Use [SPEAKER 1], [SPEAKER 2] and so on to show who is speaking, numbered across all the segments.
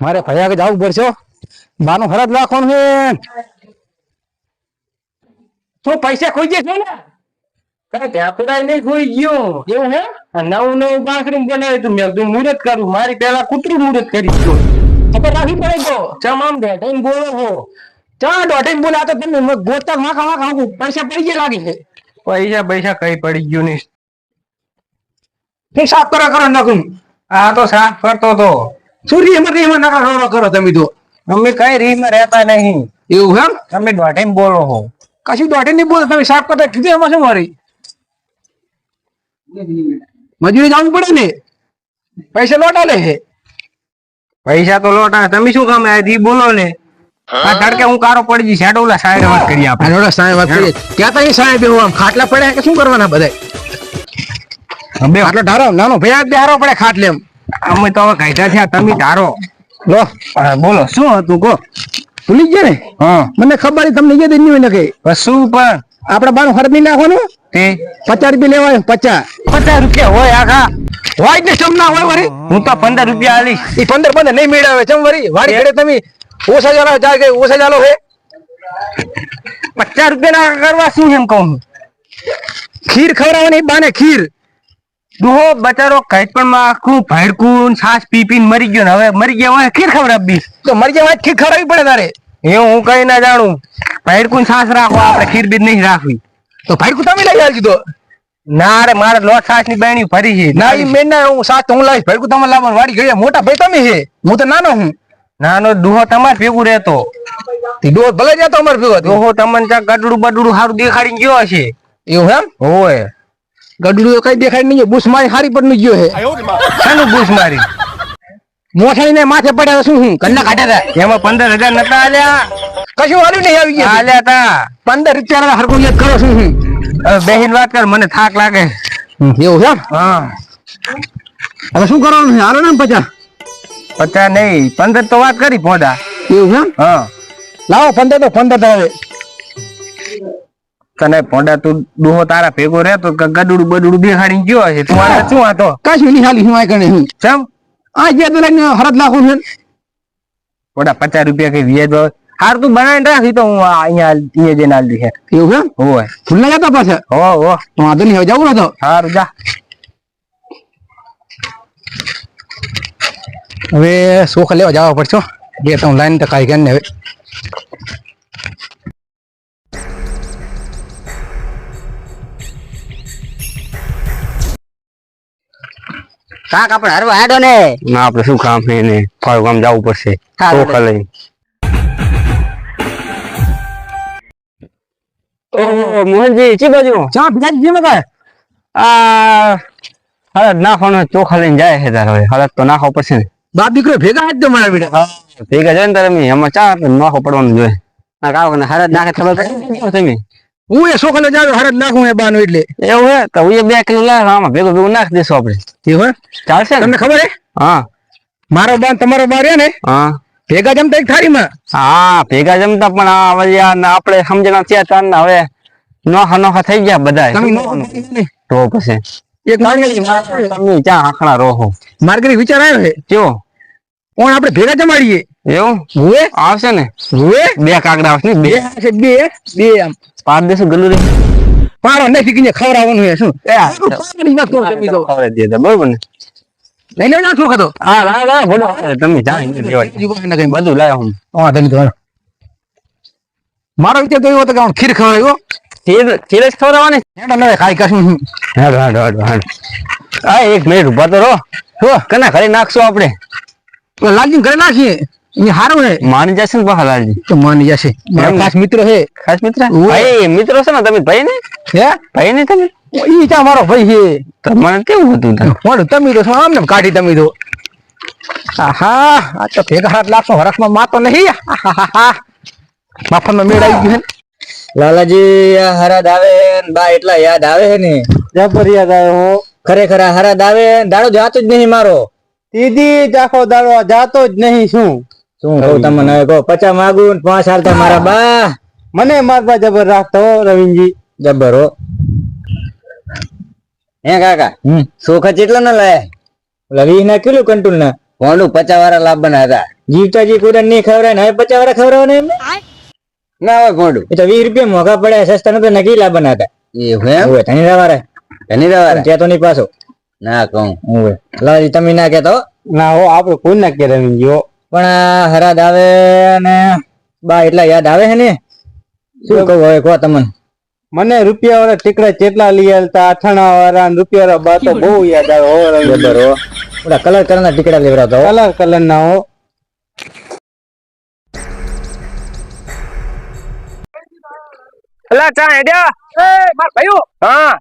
[SPEAKER 1] મારે ભૈયા કે જવું પડશે બાનું ફરજ રાખવાનું છે તો પૈસા ખોઈ જશે ને કઈ ત્યાં નહીં ખોઈ ગયો એવું હે નવું નવું બાથરૂમ બનાવ્યું તું મેં તું મુહૂર્ત કરું મારી પેલા કૂતરું મુહૂર્ત કરી ગયો ખબર રાખવી પડે તો ચમ આમ દોઢ બોલો હો ચા દોઢ બોલા તો તમે ગોતા માખા માખા પૈસા પડી ગયા લાગે છે પૈસા કઈ પડી ગયું નહીં સાફ કરો નાખું આ તો સાફ કરતો તો શું એમાં નકા કરો તમે તો અમે કઈ રીતમાં રહેતા નહીં એવું એમ તમે દોઢ બોલો હો કશું દોઢ નહીં બોલો તમે સાફ કરતા કીધું એમાં શું મારી મજૂરી જવું પડે ને પૈસા લોટા લે છે પૈસા તો લોટા તમે શું કામ દી બોલો ને આ તડકે હું કારો પડી જઈ શેડોલા સાહેબ વાત કરી આપણે સાહેબ વાત કરીએ ક્યાં તા સાહેબ એવું આમ ખાટલા પડ્યા કે શું કરવાના બધા બે ખાટલો ધારો નાનો ભૈયા બે હારો પડે ખાટલે એમ અમે તો હવે કાયદા થયા તમે ધારો લો બોલો શું હતું કો ભૂલી ગયા ને હા મને ખબર તમને યાદ નહીં હોય ને કઈ શું પણ આપડે બાનું ખર્ચ નહીં નાખવાનું તે 50 રૂપિયા લેવાય 50 રૂપિયા હોય આખા હોય ને ચમ ના હોય વરી હું તો 15 રૂપિયા આલીશ એ 15 નહીં મેળવે ચમ વરી વાડી ઘડે તમે ઓછા ચાલો જાય કે ઓછા ચાલો હે 50 રૂપિયા ના કરવા શું એમ કહું ખીર ખવડાવવાની બાને ખીર દોહો બચારો કઈ પણ માં આખું ભાડકું છાસ પી પીને મરી ગયો ને હવે મરી ગયા હોય ખીર ખવડાવવી તો મરી ગયા હોય ખીર ખવડાવવી પડે તારે એવું હું કઈ ના જાણું ભાડકું છાસ રાખો આપણે ખીર બીજ નહીં રાખવી તો ભાડકું તમે લઈ આવજો તો ના રે મારે લોટ છાસ ની બેણી ભરી છે ના ઈ મેં ના હું સાસ હું લાવીશ ભાડકું તમે લાવવાનું વાડી ગયા મોટા ભાઈ તમે છે હું તો નાનો હું નાનો દોહો તમારે ભેગું રહેતો દોહો ભલે જતો અમારે ભેગો દોહો તમને ચા ગડડું બડડું સારું દેખાડી ગયો હશે એવું એમ હોય ગડડું કઈ દેખાય નહીં બુશ મારી હારી પર નું ગયો હે શાનું બુશ મારી મોસાઈ ને માથે પડ્યા શું હું કન્ના કાઢ્યા હતા એમાં 15,000 નતા આલ્યા કશું વાળું નહીં આવી ગયા આલ્યા તા 15 રૂપિયા હરકું યાદ કરો શું હું બેહીન વાત કર મને થાક લાગે એવું છે હા હવે શું કરવાનું છે હાલો ને 50 નહીં 15 તો વાત કરી પોડા એવું છે હા લાવો 15 તો હવે તને પોડા તું ડોહો તારા ભેગો રહેતો ગડુડું બડુડું દેખાડી ગયો છે તું આ શું આતો કશું નહીં હાલી હું આ કણે હું ચમ આ જે તો લઈને હરત નાખું છે પોડા 50 રૂપિયા કઈ વ્યાજ હાર તું બનાવીને રાખી તો હું અહીંયા જઈને આલી છે એવું છે હોય ભૂલ ના જતા પાછા હો વાંધો નહીં હવે જવું ને તો સારું જા હવે સોખ લેવા જવા પડશે બે તો લાઈન તો કાઈ ને હવે
[SPEAKER 2] કાક આપણે હરવા હાડો ને
[SPEAKER 1] ના આપણે શું કામ છે ને ફાળું કામ જવું પડશે સોખ લઈ ઓ મોહનજી ચી બાજુ ચા ભીજાજી મેં કાય આ હળદ નાખવાનો ચોખા લઈને જાય છે તારે હવે હળદ તો નાખવો પડશે ને બાપ દીકરો ભેગા જ તો મારા બેટા ભેગા જાય ને તારે એમાં ચા નાખવો પડવાનું જોઈએ
[SPEAKER 2] ના કાવ ને હરદ નાખે ખબર પડી
[SPEAKER 1] તમે હું એ સોખલે જાવ હરદ નાખું એ બાનું એટલે
[SPEAKER 2] એવું હે તો હું 2 કિલો લાવ આમાં ભેગું નાખ દેશું આપણે
[SPEAKER 1] એવું હે
[SPEAKER 2] ચાલશે
[SPEAKER 1] તમને ખબર હે
[SPEAKER 2] હા
[SPEAKER 1] મારો બાન તમારો બાર હે ને હા ભેગા જમતા એક થાળીમાં
[SPEAKER 2] હા ભેગા જમતા પણ આપણે સમજણા થયા તાર ને હવે નોખા થઈ ગયા બધા તો પછી
[SPEAKER 1] એક
[SPEAKER 2] તમે ચા આખણા રહો
[SPEAKER 1] માર્ગરી વિચાર આવ્યો છે
[SPEAKER 2] કેવો
[SPEAKER 1] કોણ આપણે ભેગા જમાડીએ
[SPEAKER 2] એવું
[SPEAKER 1] હુએ
[SPEAKER 2] આવશે ને
[SPEAKER 1] હુએ
[SPEAKER 2] 2 કાકડા આવશે ને
[SPEAKER 1] બે આમ
[SPEAKER 2] પાડ દેશું ગલું રે
[SPEAKER 1] પાડો નથી કે ખવડાવવાનું છે શું
[SPEAKER 2] બરોબર ને
[SPEAKER 1] લઈ લે ના છોકરો
[SPEAKER 2] હા લા બોલો તમે જાણી બધું લાયો હું
[SPEAKER 1] હા તમે તો મારો વિચાર તો એવો હતો કે ખીર ખવડાવ્યો
[SPEAKER 2] ખીર જ ખવડાવવાની
[SPEAKER 1] હેડો નવે ખાઈ કાશું
[SPEAKER 2] હા 1 મિનિટ ઉભા તો રહો કના ઘરે નાખશું આપણે
[SPEAKER 1] લાલજી ઘરે નાખીએ અહીંયા હારું હે
[SPEAKER 2] માની જશે ને બહાર લાલજી
[SPEAKER 1] તો માની જશે મારો ખાસ મિત્ર હે
[SPEAKER 2] ખાસ મિત્ર ભાઈ મિત્રો છે ને તમે ભાઈ ને
[SPEAKER 1] હે
[SPEAKER 2] ભાઈ ને તમે
[SPEAKER 1] ઈ ચા મારો ભાઈ છે
[SPEAKER 2] તમારે કેવું હતું
[SPEAKER 1] મોડું તમે તો આમ ને કાઢી તમે તો આહા આ તો ભેગા હાથ લાખો હરખમાં માતો નહીં માફામાં મેળ આવી ગયો
[SPEAKER 2] લાલાજી હરાદ આવે ને બા એટલા યાદ આવે ને
[SPEAKER 1] જબર યાદ આવે હો
[SPEAKER 2] ખરેખર હરાદ આવે દાડો જાતો જ નહીં મારો
[SPEAKER 1] દીદી જાખો દાડો જાતો જ નહીં શું
[SPEAKER 2] કહું તમને કહો 50 માંગુ 5 હાલતા મારા બા
[SPEAKER 1] મને મારવા જબર રાખતો રવિનજી
[SPEAKER 2] જબર હો હે કાકા સોખા ચેટલા ના લાયા ઓલા 20 ના કિલો કંટુલ ના
[SPEAKER 3] ભોંડું 50 વાળા લાવવાના હતા.
[SPEAKER 4] જીવતા જી કુદન નહીં ખવડાવે ને હવે 50 વાળા ખવડાવવાના એમને
[SPEAKER 3] ના હોય ભોંડું.
[SPEAKER 4] એ તો 20 રૂપિયા મોંઘા પડ્યા સસ્તા નતો નકી લાવવાના હતા.
[SPEAKER 3] એવું એમ?
[SPEAKER 4] હવે ધણી વાળા
[SPEAKER 3] ધનીરા વાળા?
[SPEAKER 4] કેતો નહીં પાછો
[SPEAKER 3] ના કહું.
[SPEAKER 4] હવે લાજી તમે ના કેતો
[SPEAKER 2] ના હો આપણે કોઈ ના કે રમી ગયો
[SPEAKER 4] પણ આ હરાદ આવે ને બા એટલા યાદ આવે છે ને શું કહું હવે કહો તમને
[SPEAKER 2] મને રૂપિયા વાળા ટીકડા કેટલા લઈ આલતા અથાણા વાળા ને રૂપિયા વાળા બા તો બહુ યાદ આવે હો રમી.
[SPEAKER 4] જબર હો ઓલા કલર કલર ના ટીકડા લેવડાવતો હો.
[SPEAKER 2] કલર કલર ના હો
[SPEAKER 1] અલા ચા હેડ્યા એ માર ભાઈઓ હા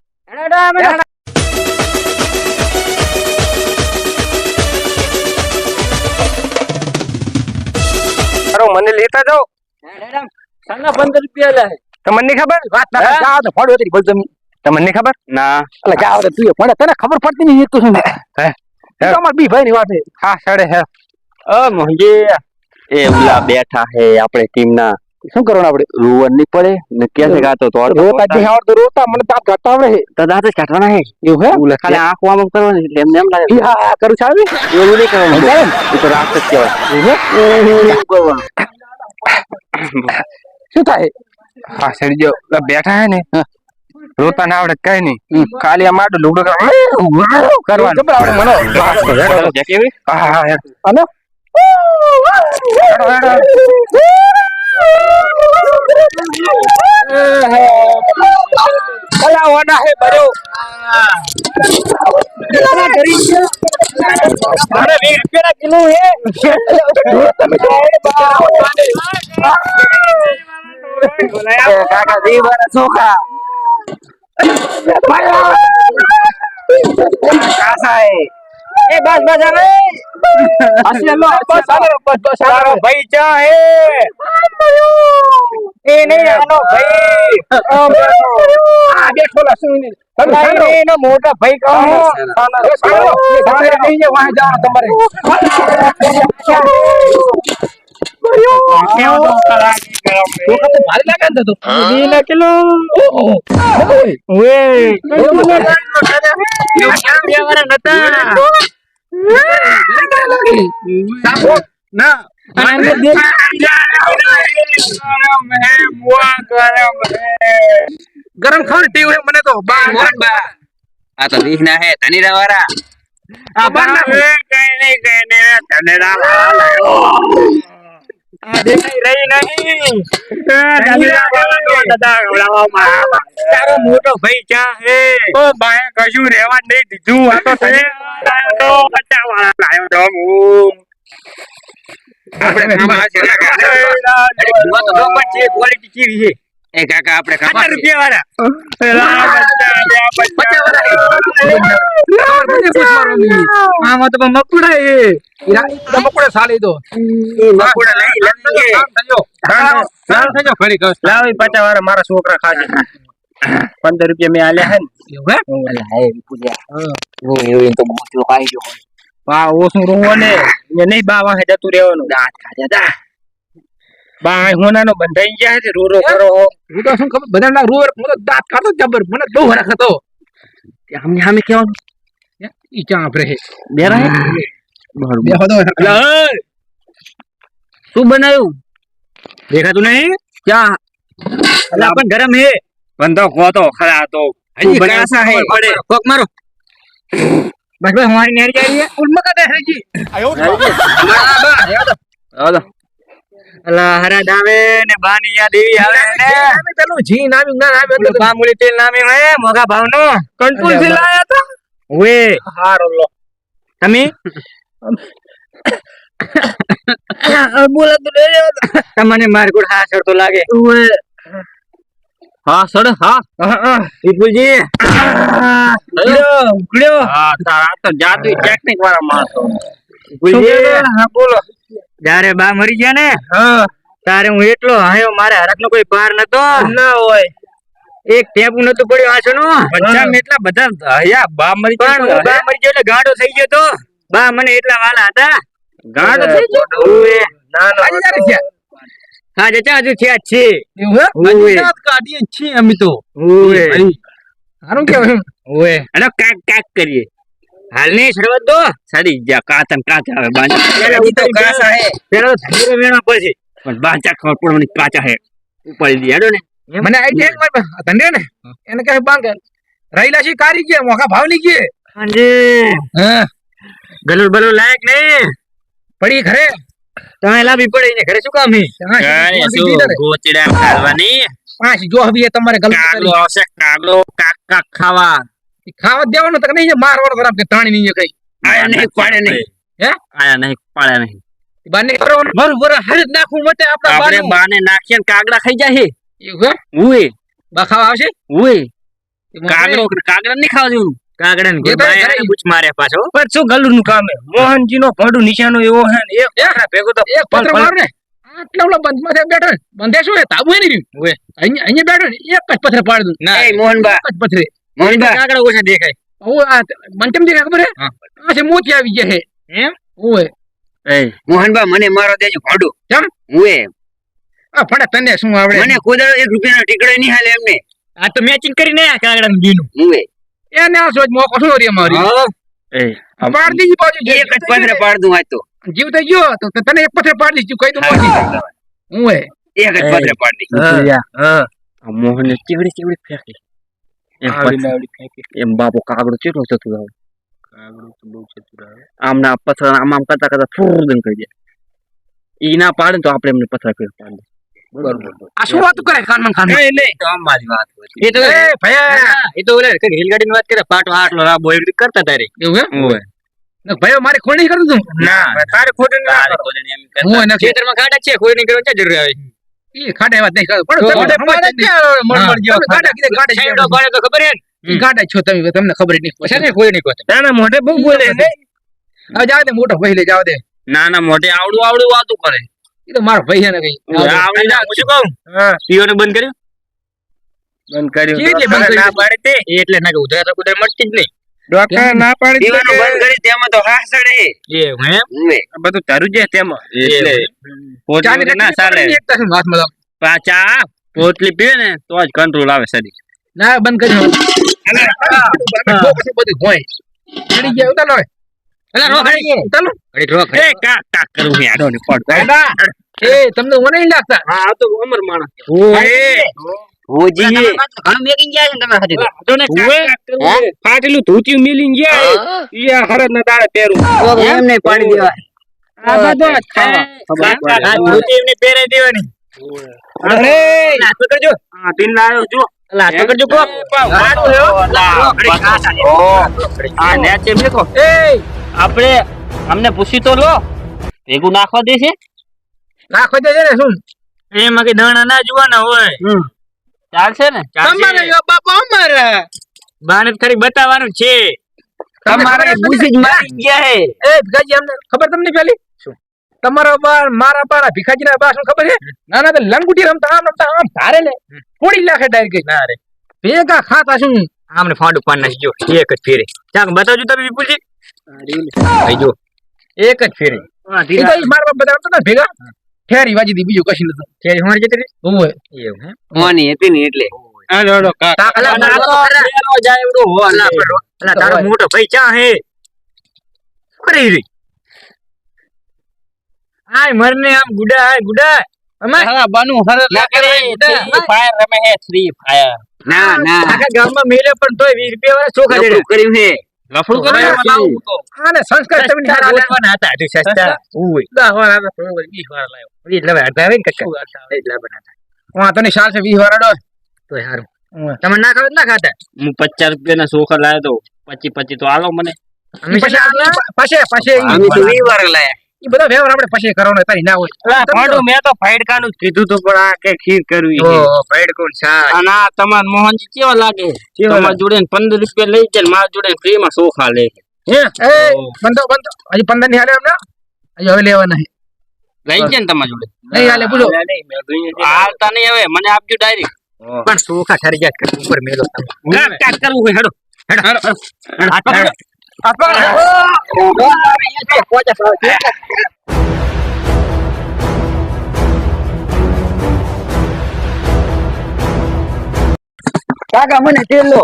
[SPEAKER 1] અરે મને લેતા જાઓ
[SPEAKER 4] સાના 15 રૂપિયા લે
[SPEAKER 1] તમને નહીં ખબર વાત ના જાવ તો ફોડો તેરી બોલ તમે તમને નહીં ખબર
[SPEAKER 2] ના
[SPEAKER 1] એટલે જાવ તો તું ફોડે તને ખબર પડતી નહીં એક તો શું હે તમાર બી ભાઈ ની વાત છે હા સડે હે
[SPEAKER 2] મોહજી એ ઓલા બેઠા હે આપણે ટીમ ના
[SPEAKER 1] શું કરવાનું આપણે
[SPEAKER 2] રૂવન ની પડે ને ક્યાં છે ગાતો તો
[SPEAKER 1] રોતા જે આવડતું રોતા મને દાંત કાઢતા આવડે છે
[SPEAKER 2] તો દાંત જ કાઢવાના હે
[SPEAKER 1] એવું હે
[SPEAKER 2] ઓલા ખાલી આંખો આમ કરવાની એટલે એમને એમ લાગે
[SPEAKER 1] હા હા કરું છું આવી
[SPEAKER 2] એવું નહીં કરવાનું એ તો રાત જ કહેવાય એવું કરવાનું
[SPEAKER 1] શું થાય હા સડી જો બેઠા હે ને રોતા ના આવડે કઈ નહીં ખાલી આ માટું લુગડો કરવાનું
[SPEAKER 2] કેવી
[SPEAKER 1] હા હા અને કલાવાના હે બરો મારે 20 રૂપિયા કિલો હે તમે કાકા દીવાના ચોખા કાસા હે એ બસ બસ હવે અસલો બસ બસ સારો ભાઈ ચા હે એ નહીં આનો ભાઈ આ બેઠો લસું ને એનો મોટા ભાઈ કહો તમારે નહીં વાહ જાવ તમારે ગરમ ખાણ ટીવ હે મને તો
[SPEAKER 3] આ તો દીખના હે ધનીરા વાળા.
[SPEAKER 1] તારો મોટો ભાઈ ક્યાં હે ઓ ભાઈ કશું રેવા નહીં દીધું આ તો તને ક્વોલિટી કેવી છે
[SPEAKER 3] એ કાકા આપણે ખાવા
[SPEAKER 1] રૂપિયા આમાં તો મકુડા એ મકુડા સાલી દો
[SPEAKER 3] મકુડા લઈ
[SPEAKER 1] લાવી 50 વાળા મારા છોકરા ખાશે 15 રૂપિયા મેં આલ્યા હે ને બા ઓછું રોવો ને નહીં બા વાહે જતું રહેવાનું દાંત ખાધા બા હોનાનો બંધાઈ ગયા છે રો રો કરો હું તો શું ખબર બધા રો મને દાંત કાઢો જબર મને બહુ હરખ હતો
[SPEAKER 2] આમને સામે કેવાનું
[SPEAKER 1] ઈ ચા આપરે હે
[SPEAKER 2] બેરા હે
[SPEAKER 1] બે હોદો
[SPEAKER 2] શું બનાવ્યું
[SPEAKER 1] દેખાતું નહીં
[SPEAKER 2] ચા
[SPEAKER 1] અલા પણ ગરમ હે બંધો ખોતો ખરા તો હજી કાસા હે
[SPEAKER 2] પડે કોક મારો
[SPEAKER 1] બસ બસ હમારી નેર जा रही है उनमें का देख जी
[SPEAKER 2] આવો
[SPEAKER 1] અલા હરા દાવે ને બાની યાદ એવી આવે ને અમે પેલું જી નામી ના આવે તો બામુલી તેલ નામી હે મોગા ભાવનો કંટ્રોલ થી લાયા હતા ઓએ હારો લો તમે બોલા તો લે તમને માર ગુડ હા સર તો લાગે ઓએ
[SPEAKER 2] હા સડ હા
[SPEAKER 1] વિપુલજી ઉકળ્યો
[SPEAKER 2] હા તારા તો જાદુ ટેકનિક વાળા માણસો
[SPEAKER 1] વિપુલજી હા બોલો
[SPEAKER 4] જ્યારે બા મરી ગયા ને
[SPEAKER 1] હા
[SPEAKER 4] તારે હું એટલો હાયો મારે હરખ નો કોઈ પાર નતો
[SPEAKER 1] ના હોય
[SPEAKER 4] એક ટેબુ નતું પડ્યું આછો નો
[SPEAKER 1] બચ્ચા એટલા બધા હયા બા મરી
[SPEAKER 4] પણ હું બા મરી ગયો એટલે ગાંડો થઈ ગયો તો બા મને એટલા વાલા હતા
[SPEAKER 1] ગાંડો થઈ ગયો
[SPEAKER 4] ઓએ
[SPEAKER 1] ના ના
[SPEAKER 4] હા જચા હજુ થયા જ છે
[SPEAKER 1] એવું હે દાંત કાઢીએ છીએ અમે તો
[SPEAKER 4] ઓએ
[SPEAKER 1] ભાઈ હારું કેવાય
[SPEAKER 4] ઓએ
[SPEAKER 2] અને કાક કાક કરીએ
[SPEAKER 3] હાલની શરૂઆત દો સાડી જા કાચા કાચા આવે બાંચા
[SPEAKER 1] ઈ તો કાસા હે.
[SPEAKER 3] પેલા તો ધીરે વેણા પછી પણ બાંચા ખબર પડવાની કાચા હે ઉપાડી દી હેડો ને
[SPEAKER 1] મને આઈડિયા એક માર ધંધે ને એને કહે બાંગ રહીલા છે કારી ગયા મોખા ભાવ ની ગયે
[SPEAKER 3] હાજી
[SPEAKER 1] હા
[SPEAKER 3] ગલુલ બલુલ લાયક નહીં
[SPEAKER 1] પડી ઘરે
[SPEAKER 3] તમે લાવી પડી ને ઘરે શું કામ હે
[SPEAKER 1] કાંઈ શું
[SPEAKER 3] ગોચડા ખાવાની
[SPEAKER 1] પાંચ જો હવે તમારે ગલત
[SPEAKER 3] કાગડો આવશે કાગડો કાક કાક ખાવા
[SPEAKER 1] ખાવા દેવાનું તક નહીં મારવાનો ખરાબ કે તાણી નહીં કઈ
[SPEAKER 3] આયા નહીં પાડે નહીં
[SPEAKER 1] હે
[SPEAKER 3] આયા નહીં પાડે નહીં
[SPEAKER 1] બાને કરવાનું બરોબર હરી નાખું મતે આપડા
[SPEAKER 3] આપણે બાને નાખીએ ને કાગડા ખાઈ જાય
[SPEAKER 1] એવું હે
[SPEAKER 3] ઉએ
[SPEAKER 1] બા ખાવા આવશે
[SPEAKER 3] ઉએ કાગડા નહીં ખાવા દેવું કાગડા ને
[SPEAKER 1] એ તો ઘરે
[SPEAKER 3] પૂછ મારે પાછો
[SPEAKER 2] પણ શું ગલુર નું કામ હે મોહનજી નો ભડું નિશાનો એવો હે ને એક
[SPEAKER 1] એક
[SPEAKER 2] ભેગો તો
[SPEAKER 1] એક પત્ર માર ને આટલા ઓલા બંધ માં બેઠો ને. બંધે શું હે તાબુ હે નહીં રહ્યું
[SPEAKER 3] ઉએ
[SPEAKER 1] અહીંયા બેઠો ને એક જ પથરે પાડ દઉં
[SPEAKER 3] ના એ મોહનબા
[SPEAKER 1] એક જ પથરે
[SPEAKER 3] મોહનબા કાગડા ઓછા દેખાય
[SPEAKER 1] ઓ આ બંચમ દેખા ખબર હે આ છે મોતી આવી ગયા હે
[SPEAKER 3] એમ
[SPEAKER 1] ઓય
[SPEAKER 3] એ મોહનબા મને મારો દેજો ભાડું
[SPEAKER 1] કેમ
[SPEAKER 3] ઉએ
[SPEAKER 1] આ ફડા તને શું આવડે
[SPEAKER 3] મને કોદાળો 1 રૂપિયાનો ટીકડો નહીં હાલે એમને આ તો મેચિંગ કરીને આ કાગડા નું બીનું ઉએ
[SPEAKER 1] એને આ સોચ મોકો શું રે મારી
[SPEAKER 3] એ
[SPEAKER 1] પાડ દીજી બાજુ
[SPEAKER 3] એક જ પથરે પાડ દઉં આજ તો
[SPEAKER 1] જીવ તો ગયો તો તને એક પથરે પાડ દીધી કઈ તો મોતી ઓય
[SPEAKER 3] એક જ પથરે પાડ દી
[SPEAKER 2] હા
[SPEAKER 3] આ મોહને ચીવડી ચીવડી ફેંકી એમ બાપો કાગડો ચેટલો ચતુર આવે કાગડો તો બહુ ચતુર આવે આમના પથરા આમ કરતા કરતા ફૂરદન કરી દે ઈ ના પાડે તો આપણે એમને પથરા કરી પાડ દે બરોબર
[SPEAKER 1] આ શું વાત કરે ખાન ખાન
[SPEAKER 3] નહીં તો અમારી વાત એ તો
[SPEAKER 1] એ ભયા
[SPEAKER 3] એ તો ઓલે રેલગાડી ની વાત કરે પાટો આટલો રાબો એવી રીતે કરતા તારે
[SPEAKER 1] એવું હે
[SPEAKER 3] ઓય
[SPEAKER 1] ને ભયો મારે ખોણી કરી દઉં
[SPEAKER 3] ના
[SPEAKER 1] તારે ખોટું ના કરો. હું નથી.
[SPEAKER 3] ખેતરમાં ખાડા છે કોઈ નહીં કરવા ક્યાં જરૂર આવે
[SPEAKER 1] ઈ ખાડા વાત નહીં કરો પણ
[SPEAKER 3] તો
[SPEAKER 1] તમે
[SPEAKER 3] ખાડા ક્યાં
[SPEAKER 1] મળ જેવો ખાડા કીધે ખાડા
[SPEAKER 3] સાઈડો પાડે તો ખબર હે ને
[SPEAKER 1] ગાડા છો તમે તમને ખબર જ નહીં
[SPEAKER 3] છે ને કોઈ નહીં કોઈ
[SPEAKER 2] નાના મોઢે બહુ બોલે છે
[SPEAKER 1] હવે જાવ દે મોટો ભાઈ લે જાવ દે
[SPEAKER 3] ના ના મોઢે આવડું આવડું વાતું કરે
[SPEAKER 1] ઈ તો મારો ભાઈ છે ને કઈ
[SPEAKER 3] આવડી ના હું શું કહું
[SPEAKER 2] હા
[SPEAKER 3] પીઓને બંધ કર્યું
[SPEAKER 2] બંધ કર્યું
[SPEAKER 1] કેવી રીતે બંધ કર્યું?
[SPEAKER 3] ના પાડે તે એટલે ના કે ઉધરા તો કુદર મળતી જ નહીં
[SPEAKER 2] ડોક્ટર ના પાડી
[SPEAKER 3] પીવાનું બંધ કરી તેમાં તો હાસ ચડે એ હે
[SPEAKER 2] બધું તારું છે તેમાં
[SPEAKER 3] એટલે પોતલી ના ચાલે
[SPEAKER 1] એક તસ વાત માં
[SPEAKER 3] પાછા પોતલી પીવે ને તો જ કંટ્રોલ આવે શરીર
[SPEAKER 1] ના બંધ કરી પછી બધું હોય ચડી ગયા ઉતાર લો
[SPEAKER 3] અલા રો ખડી
[SPEAKER 1] ઉતાર લો
[SPEAKER 3] ઘડી રો ખડી એ કાક કાક કરું હું આડો ને પડ
[SPEAKER 1] દાદા એ તમને મને નહીં લાગતા
[SPEAKER 3] હા આ તો અમર માણસ
[SPEAKER 1] ઓય
[SPEAKER 3] ઓજી ઘણું મેકિંગ ગયા છે તમે હાથી તો ને કાક
[SPEAKER 2] ફાટેલું ધોતિયું મિલીને ગયા ઈ હરદ ના દાડે પહેરું
[SPEAKER 3] એમ નહીં પાડી દેવા
[SPEAKER 2] આ બધો
[SPEAKER 3] આ ધોતી એમને પહેરાઈ દેવાની
[SPEAKER 2] અરે
[SPEAKER 3] ના પકડજો હા પિન લાયો જો અલા પકડજો કો વાડો હે આ નેચે મેકો
[SPEAKER 1] એ
[SPEAKER 3] આપણે અમને પૂછી તો લો ભેગું નાખવા દે છે
[SPEAKER 1] નાખો દે ને શું
[SPEAKER 3] એમાં કે દાણા ના જોવાના હોય ચાલશે ને
[SPEAKER 1] તમારે યો બાપા અમારા
[SPEAKER 3] બાને ખરી બતાવવાનું છે તમારે બુજી જ મારી ગયા હે
[SPEAKER 1] એ ભીખાજી અમને ખબર તમને પેલી શું તમારો બા મારા પારા ભીખાજી ના બા શું ખબર છે ના ના તો લંગુટી રમતા આમ ધારે ને થોડી લાખે ડાયરેક્ટ ના રે ભેગા ખાતા શું
[SPEAKER 3] આમને ફાડું પાડ નાખજો એક જ ફેરે ચાક બતાવજો તમે વિપુલજી ભાઈ જો એક જ ફેરે
[SPEAKER 1] એ તો મારા બાપ બધા રમતા હતા ભેગા ઠેરી વાજી દી બીજું કશું નતું
[SPEAKER 3] ફેરી મારી જતી રહી
[SPEAKER 1] ઓય
[SPEAKER 3] એવું હે મોની હતી ને એટલે
[SPEAKER 2] હાલો હાલો કાકા
[SPEAKER 3] અલા ના તો ફેરો જાય એવડો હો અલા તારો મોટો ભાઈ ચા હે કરી રહી આય મરને આમ ગુડા આય ગુડા અમે
[SPEAKER 1] હા બાનું હર
[SPEAKER 3] ના કરે ફ્રી ફાયર રમે હે ફ્રી ફાયર ના ના આખા ગામમાં મેલે પણ તોય 20 રૂપિયા વાળા ચોખા દેડે કર્યું હે લફડું કર્યું
[SPEAKER 1] આને સંસ્કાર તમે
[SPEAKER 3] આ બોલવાના હતા હજુ સસ્તા ઓય 10 વાર આવે 20 વાર લાવ્યો એટલે હવે હટાવે ને કક્કા એટલે બનાતા
[SPEAKER 1] હા તને શાલ છે 20 વાર અડો
[SPEAKER 3] તોય હારું તમે ના ખાવ ના ખાતા હું 50 રૂપિયાના ચોખા લાવ્યો તો 25 તો આલો મને
[SPEAKER 1] પછી
[SPEAKER 3] અમે તો 20 વાર લાયા
[SPEAKER 1] ઈ બધા વ્યવહાર આપણે પછી કરવાનો તારી ના હોય
[SPEAKER 2] ફાડું મેં તો ફાઈડકાનું જ કીધું તો પણ આ કે ખીર કરવી છે
[SPEAKER 1] ભાઈડ કોણ છા
[SPEAKER 2] અને આ તમાર મોહનજી કેવા લાગે તમાર જોડે 15 રૂપિયા લઈ જાય માર જોડે ફ્રી માં ચોખા લે
[SPEAKER 1] હે એ બંધો હજી 15 ની હાલે એમને હજી હવે લેવા નહીં
[SPEAKER 3] લઈ જાય ને તમાર જોડે
[SPEAKER 1] નહીં હાલે પૂછો
[SPEAKER 3] હાલતા નહીં હવે મને આપજો ડાયરેક્ટ પણ ચોખા ઠરી જાય ઉપર મેલો તમે કાક કરવું હોય હેડો હેડો
[SPEAKER 1] કાકા મને તેલ લો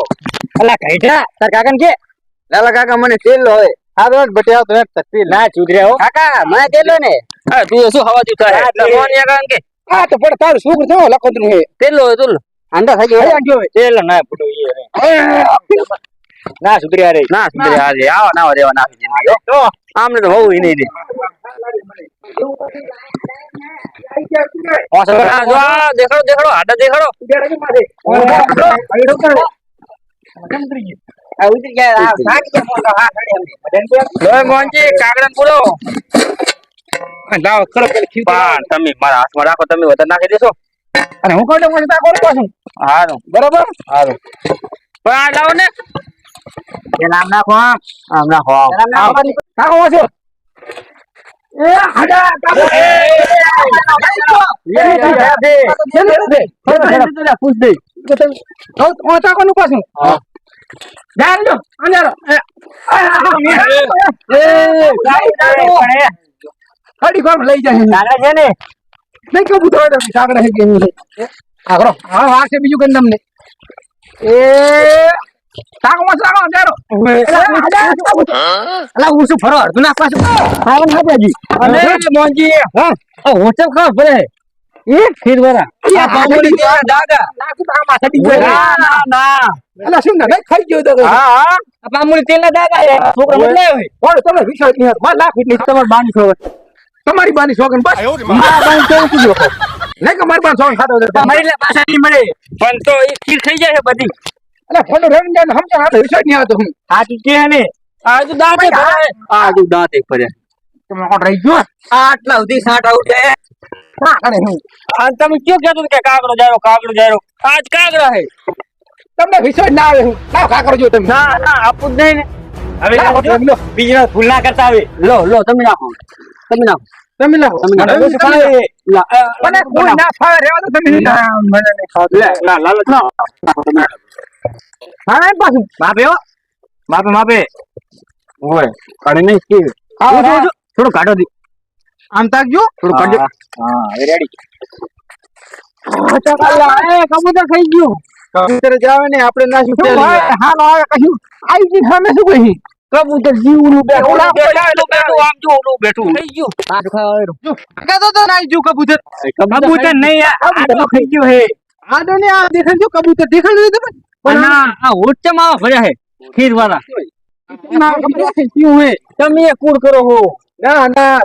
[SPEAKER 1] અલા કઈઠા તાર કાકા ને કે
[SPEAKER 4] લાલા કાકા મને તેલ લો હવે હા રોજ બટ્યા તો એક તેલ ના ચૂડ્યા હો કાકા મને તેલ લો ને
[SPEAKER 3] હા તું શું હવા દીધા હે લખવાનું યાર કારણ કે
[SPEAKER 1] હા તો પણ તારું છોકરું થયો લખોતરું હે
[SPEAKER 3] તેલો તુલ
[SPEAKER 4] આંડા થઈ ગયો
[SPEAKER 3] તેલ ના પડો
[SPEAKER 4] ના સુધર્યા રે
[SPEAKER 3] ના સુધરે આજે આવા ના દેવા ના જિંદગી તો આમને તો બહુ નહીં દે દેખાડો દેખાડો હાડા દેખાડો મોહનજી કાગડા પૂરો
[SPEAKER 1] લાવ ખરો પેલી ખીર
[SPEAKER 3] પણ તમે મારા હાથમાં રાખો તમે વધારે નાખી દેશો
[SPEAKER 1] અને હું કહું મને તા કોણ પાછું
[SPEAKER 3] હારું
[SPEAKER 1] બરાબર
[SPEAKER 3] હારું પણ આ લાવો ને
[SPEAKER 4] એ નામ નાખો આમ નાખો
[SPEAKER 1] નાખો વાંચો એ હાડા કાબો
[SPEAKER 4] પૂછ દે
[SPEAKER 1] કોનું પાછું જાર જો અંજારો ખડી કોમ લઈ જાય
[SPEAKER 4] કાગડા છે ને
[SPEAKER 1] નહીં કબૂતર હોય તો કાગડા છે કે એવું છે આગળ હા આ છે બીજું કઈ તમને એ તાકો મત લાગો અંજારો અલા હું શું ફરો તું ના પાછું
[SPEAKER 4] ખાવાનું ખાજાજી
[SPEAKER 1] અને મોંજી હા
[SPEAKER 4] હોચપ ખાવ ભલે એ ખીર વાળા
[SPEAKER 1] આ પામોડી દાદા નાખું તો આમાં સડી ગયો
[SPEAKER 3] ના ના
[SPEAKER 1] અલા શું ના ખાઈ ગયો તો
[SPEAKER 3] હા હા
[SPEAKER 4] આ પામુડી તેલ ના દાગા છે છોકરો બદલે હોય
[SPEAKER 1] બોલો તમે વિશ્વાસ નહીં હતો માર લાખ એટલે તમાર બાની સોગન તમારી બાની સોગન બસ
[SPEAKER 4] આ બાઈ કેવું કીધું
[SPEAKER 1] નહીં કે મારી બાની સોગન ખાતો હતો
[SPEAKER 4] તમારી લે પાછા નહીં મળે
[SPEAKER 3] પણ તો એ ખીર થઈ જાય છે બધી
[SPEAKER 1] અલા ફોટો રેડ ને સમજા આ વિશ્વાસ નહીં આવતો હું
[SPEAKER 4] આ કી કે ને
[SPEAKER 3] આ જો દાંત ભરાય આ જો દાંત એક ભર્યા
[SPEAKER 1] તમે કોણ રહી ગયો
[SPEAKER 4] આટલા સુધી સાટ આઉટ છે
[SPEAKER 1] ના કરે હું
[SPEAKER 3] આ તમે ક્યાં કહેતો કે કાગડો જાયો આજ કાગડા હે
[SPEAKER 1] તમને વિશ્વાસ ના આવે હું લાવ ખા કરજો તમે
[SPEAKER 3] ના ના આપું જ નહીં ને હવે
[SPEAKER 1] લાવો,
[SPEAKER 3] લાવો.
[SPEAKER 1] લો
[SPEAKER 4] બીજા ફૂલ ના કરતા આવે
[SPEAKER 3] લો તમે નાખો તમે નાખો
[SPEAKER 1] તમે લાવો
[SPEAKER 3] તમે નાખો.
[SPEAKER 1] મને ફાવે. મને કોઈ
[SPEAKER 3] બનાવો.
[SPEAKER 1] ના ફાવે રહેવા દો તમે ના મને નહીં ખાવું
[SPEAKER 3] લે ના લાલચ ના
[SPEAKER 1] હા પાછું
[SPEAKER 3] માપે હો માપે ઓય કાઢી નહીં કે
[SPEAKER 1] આવો, આવો.
[SPEAKER 3] થોડું કાઢો દી
[SPEAKER 1] આમ તાકજો
[SPEAKER 3] થોડું કાઢજો
[SPEAKER 4] હા હવે રેડી
[SPEAKER 1] કબૂતર થઈ ગયું
[SPEAKER 4] કબૂતર જાવે ને આપણે ના શું
[SPEAKER 1] શું ભાઈ? હા નો આવે કશું આઈ ગઈ સામે શું કહી
[SPEAKER 4] કબૂતર જીવનું
[SPEAKER 3] ઓલું બેઠું આમ જો ઓલું બેઠું થઈ ગયું
[SPEAKER 1] કહેતો તો ના જો કબૂતર
[SPEAKER 3] કબૂતર નહીં આ તો થઈ ગયું હે
[SPEAKER 1] આ તો ને આ દેખાય જો કબૂતર દેખાય તમે
[SPEAKER 3] પણ આ હોચમાં ભર્યા હે ખીર વાળા
[SPEAKER 1] ના કબૂતર ક્યું હે
[SPEAKER 3] તમે એ કૂડ કરો હો
[SPEAKER 1] ના ના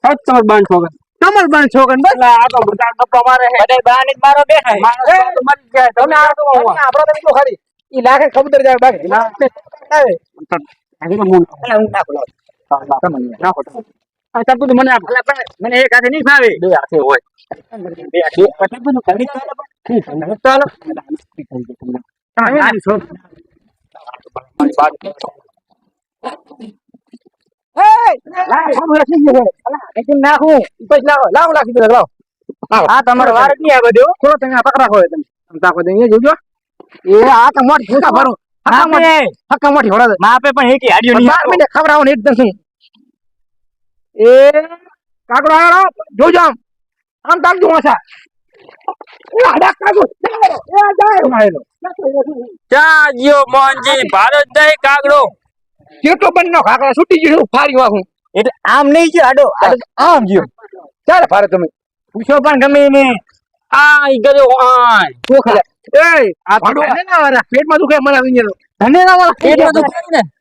[SPEAKER 3] તમાર બાન છોકરા
[SPEAKER 1] તમાર બાન છોકન બસ
[SPEAKER 3] આ તો બધા ગપ્પા મારે હે
[SPEAKER 4] બધા બાને જ મારો બેઠા છે.
[SPEAKER 3] માણસ તો મરી જાય
[SPEAKER 1] તમે આ તો આપણો તમે તો ખાલી ઈ લાખે કબૂતર જાય બાકી ના આવે
[SPEAKER 3] આગળ મોન
[SPEAKER 4] અલા હું નાખો લો.
[SPEAKER 3] નાખો આ તબ તો મને ભલા પણ મને એક હાથે નહીં ફાવે બે હાથે હોય બે હાથે પછી બધું કરી ચાલો મારી છોક મારી બાત
[SPEAKER 1] નાખું પછી લાવો લાવો લાખી દો લાવો
[SPEAKER 4] આ તમારો વાર જ નહીં આ બધું
[SPEAKER 1] થોડો તમે આ પકડા હોય તમે તાકો દે જોજો એ આ તો મોટી ફૂટા ભરો હક્કા મોટી હોડા
[SPEAKER 4] માપે પણ એકી હાડ્યો નહીં
[SPEAKER 1] 12 મહિને ખવડાવો ને એકદમ શું એ કાકડો આયો જોજો આમ તાકજો વાસા એ આડા કાકડો એ જાય મારેલો
[SPEAKER 3] ચાજ્યો મોહનજી ભારત દઈ કાગડો
[SPEAKER 1] કેટો બનનો કાકડો છૂટી ગયો ફારી વાહું
[SPEAKER 4] એટલે આમ નહીં ગયો આડો
[SPEAKER 1] આમ ગયો ચાલે ફારે તમે
[SPEAKER 4] પૂછો પણ ગમે ને
[SPEAKER 3] આ ઈ ગયો આય
[SPEAKER 1] કોખલે એ આ ભાડો હે ના વાળા પેટમાં દુખે મને આવી ગયો
[SPEAKER 4] ધને ના વાળા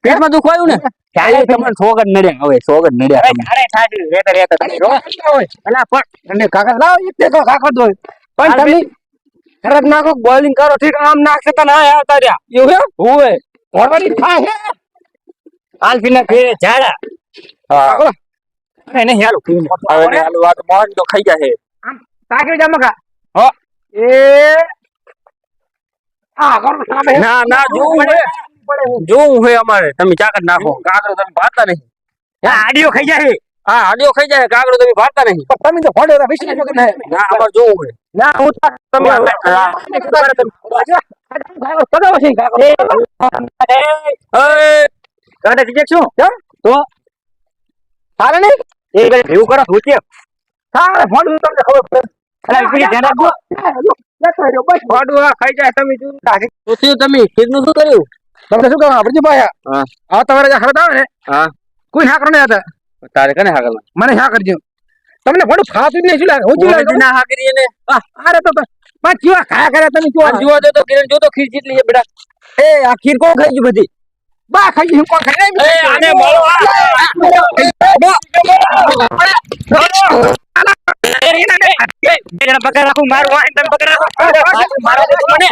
[SPEAKER 3] પેટમાં દુખવાયું ને ચાલે તમને સોગન નડ્યા હવે સોગન નડ્યા તમને.
[SPEAKER 4] અરે થાકી રેતા રેતા તમે રો
[SPEAKER 1] અલા પણ અને કાકા લાવ એક તો કાકડ દો પણ તમે ખરક નાખો બોલિંગ કરો ઠીક આમ નાખશે તો ના આવતા રહ્યા એવું હે
[SPEAKER 3] હોવે
[SPEAKER 1] ઓરવાની થાય હે
[SPEAKER 4] હાલ પીને ફેરે ઝાડા
[SPEAKER 3] હા
[SPEAKER 4] અરે નહીં હાલો
[SPEAKER 3] હવે ને હાલો આ તો મોહન તો ખાઈ જાય
[SPEAKER 1] તાકે જા મકા
[SPEAKER 3] હો
[SPEAKER 1] એ આ કરો સામે
[SPEAKER 3] ના ના જોવું હે અમારે તમે ચાકર નાખો કાગડો તમે ભાતા નહીં
[SPEAKER 4] આડિયો ખાઈ જાય
[SPEAKER 3] હા હાડિયો ખાઈ જાય કાગડો તમે ભાતા નહીં
[SPEAKER 1] તમે તો ફોડે વિશ્વાસ મગર ના
[SPEAKER 3] ના અમારે જોવું હે
[SPEAKER 1] ના હું
[SPEAKER 3] તમે હવે
[SPEAKER 1] કદો છે કાકડો
[SPEAKER 4] કાઢે ઠીક શું
[SPEAKER 1] કેમ
[SPEAKER 4] તો
[SPEAKER 1] સારે નહીં
[SPEAKER 4] એ ગઈ ભેવું કરો ભૂચે
[SPEAKER 1] સારે ફોડ તમને ખબર પડે
[SPEAKER 4] અલા ઈ ધ્યાન રાખો
[SPEAKER 1] બસ
[SPEAKER 3] ફોડું ખાઈ જાય તમે જોયું તમે ખીરનું શું કર્યું
[SPEAKER 1] તમને શું કહું પ્રદીપભાઈ
[SPEAKER 3] હા.
[SPEAKER 1] આ તમારે જે ખરત આવે ને
[SPEAKER 3] હા
[SPEAKER 1] કોઈ હા કરો નહીં હતા
[SPEAKER 3] તારે કને હાગલ
[SPEAKER 1] મને હા કરજો તમને ઘણું ખાતું જ નહીં શું લાગે હું શું લાગે
[SPEAKER 3] ના હાગરી ને
[SPEAKER 1] અરે તો પાંચ જીવા ખાયા કર્યા તમે જો
[SPEAKER 3] જોવા દો તો કિરણ જો તો ખીર જેટલી છે બેટા
[SPEAKER 4] એ આ ખીર કોણ ખાઈ ગયું બધી
[SPEAKER 1] બા ખાઈ ગયું કોણ ખાઈ
[SPEAKER 3] એ આને મળો પકડ રાખું મારું વાઈન તમે પકડ રાખો મારો મને